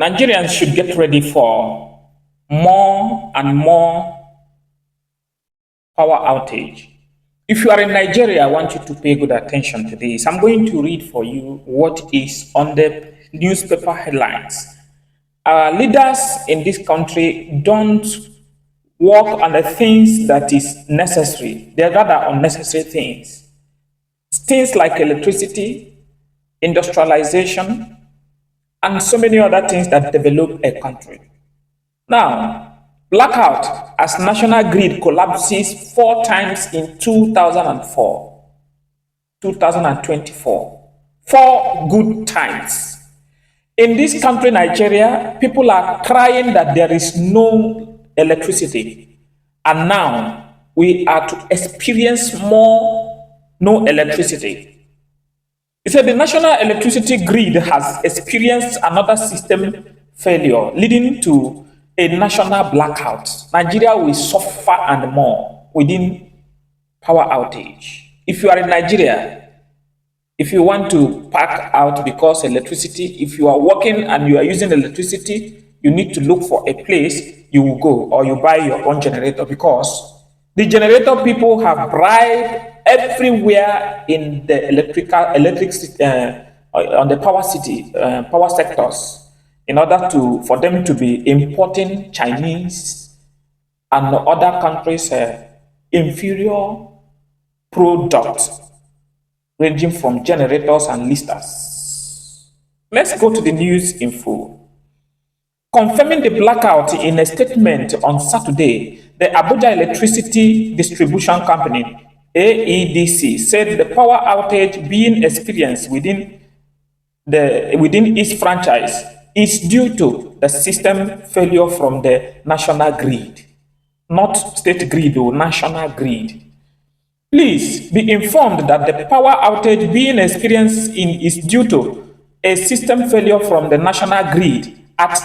Nigerians should get ready for more and more power outage. If you are in Nigeria, I want you to pay good attention to this. I'm going to read for you what is on the newspaper headlines. Our leaders in this country don't work on the things that is necessary. They're rather unnecessary things. Things like electricity, industrialization, and so many other things that develop a country. Now, blackout as national grid collapses four times in 2004, 2024. Four good times. In this country, Nigeria, people are crying that there is no electricity. And now we are to experience more no electricity. He said the national electricity grid has experienced another system failure, leading to a national blackout. Nigeria will suffer and more within power outage. If you are in Nigeria, if you want to pack out because electricity, if you are working and you are using electricity, you need to look for a place you will go or you buy your own generator because the generator people have bribed everywhere in the on the power sectors in order to for them to be importing Chinese and other countries inferior products ranging from generators and listers. Let's go to the news info. Confirming the blackout in a statement on Saturday, the Abuja Electricity Distribution Company, AEDC, said the power outage being experienced within its franchise is due to the system failure from the national grid, not state grid or national grid. Please be informed that the power outage being experienced is due to a system failure from the national grid at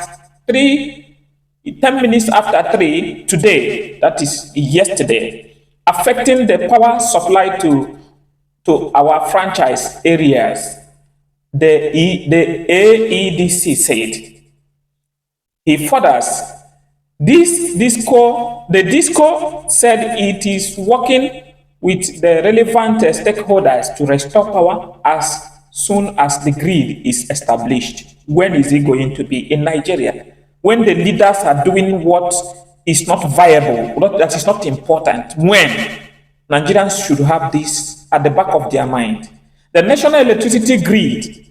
10 minutes after 3 today, that is yesterday, affecting the power supply to our franchise areas, the AEDC said. He furthers, the disco said it is working with the relevant stakeholders to restore power as soon as the grid is established. When is it going to be in Nigeria? When the leaders are doing what is not viable, what that is not important, when Nigerians should have this at the back of their mind. The national electricity grid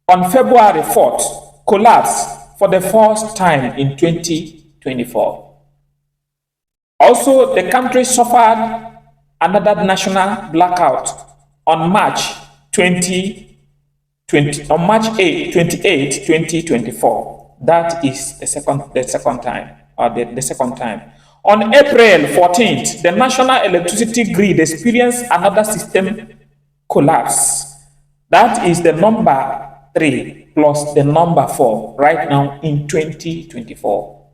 on February 4th collapsed for the first time in 2024. Also, the country suffered another national blackout on March 8, 28, 2024. That is the second time, or the second time. On April 14th, the national electricity grid experienced another system collapse. That is the number 3 plus the number 4 right now in 2024.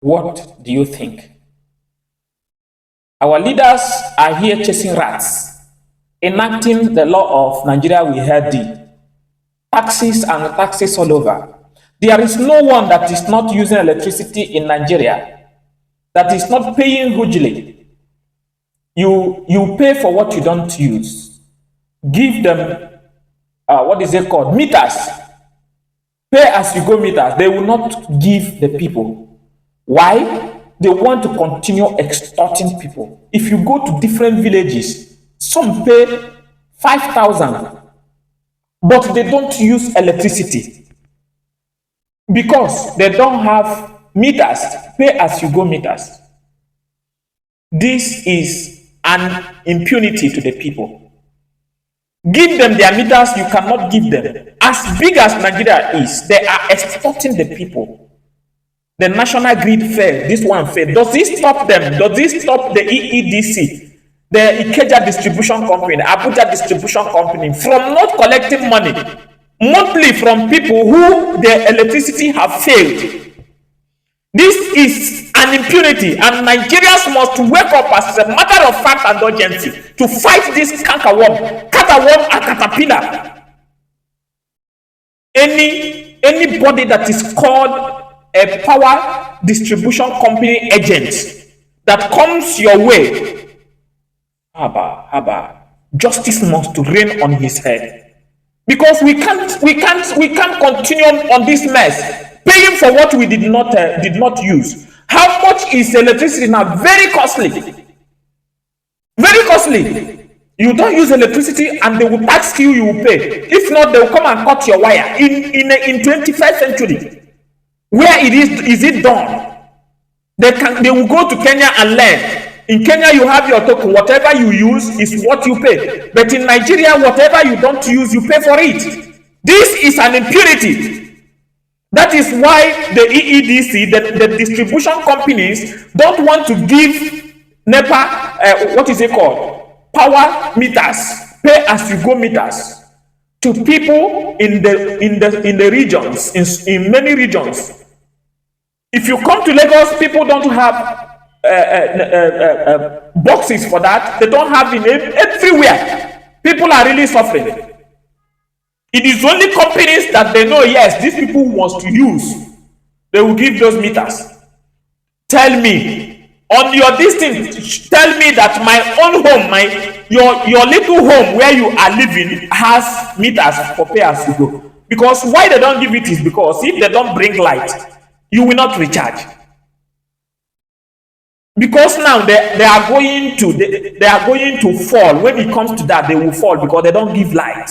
What do you think? Our leaders are here chasing rats, enacting the law of Nigeria we heard thee. Taxes and taxes all over. There is no one that is not using electricity in Nigeria that is not paying hugely. You pay for what you don't use. Give them what is it called? Meters. Pay as you go meters. They will not give the people. Why? They want to continue extorting people. If you go to different villages, some pay 5,000, but they don't use electricity because they don't have meters, pay as you go meters. This is an impunity to the people. Give them their meters, you cannot give them. As big as Nigeria is, they are extorting the people. The national grid failed, this one failed. Does this stop them? Does this stop the EEDC, the Ikeja distribution company, Abuja distribution company, from not collecting money monthly from people who their electricity have failed? This is an impunity, and Nigerians must wake up as a matter of fact and urgency to fight this cankerworm and caterpillar. Anybody that is called a power distribution company agent that comes your way, haba, justice must reign on his head. Because we can't continue on this mess, paying for what we did not use. How much is electricity now? Very costly. Very costly. You don't use electricity and they will tax you, you will pay. If not, they will come and cut your wire. In 21st century, where is it done? They will go to Kenya and learn. In Kenya, you have your token. Whatever you use is what you pay. But in Nigeria, whatever you don't use, you pay for it. This is an impurity. That is why the EEDC, the distribution companies, don't want to give NEPA, what is it called? Power meters, pay as you go meters to people in the regions, in many regions. If you come to Lagos, people don't have boxes for that. They don't have it everywhere. People are really suffering. It is only companies that they know, yes, these people must use. They will give those meters. Tell me, on your distance, tell me that my own home, your little home where you are living has meters for pay as you go. Because why they don't give it is because if they don't bring light, you will not recharge. Because now they are going to fall. When it comes to that, they will fall because they don't give light.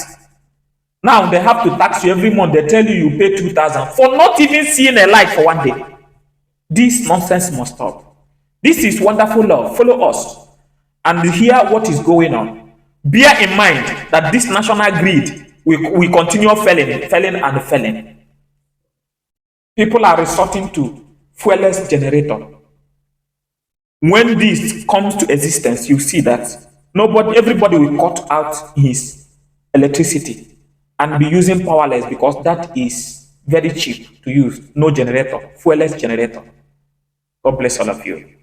Now they have to tax you every month. They tell you pay 2,000 for not even seeing a light for one day. This nonsense must stop. This is wonderful love. Follow us and hear what is going on. Bear in mind that this national grid will continue failing. People are resorting to fuelless generator. When this comes to existence, you see that everybody will cut out his electricity and be using powerless because that is very cheap to use. No generator, fuelless generator. God bless all of you.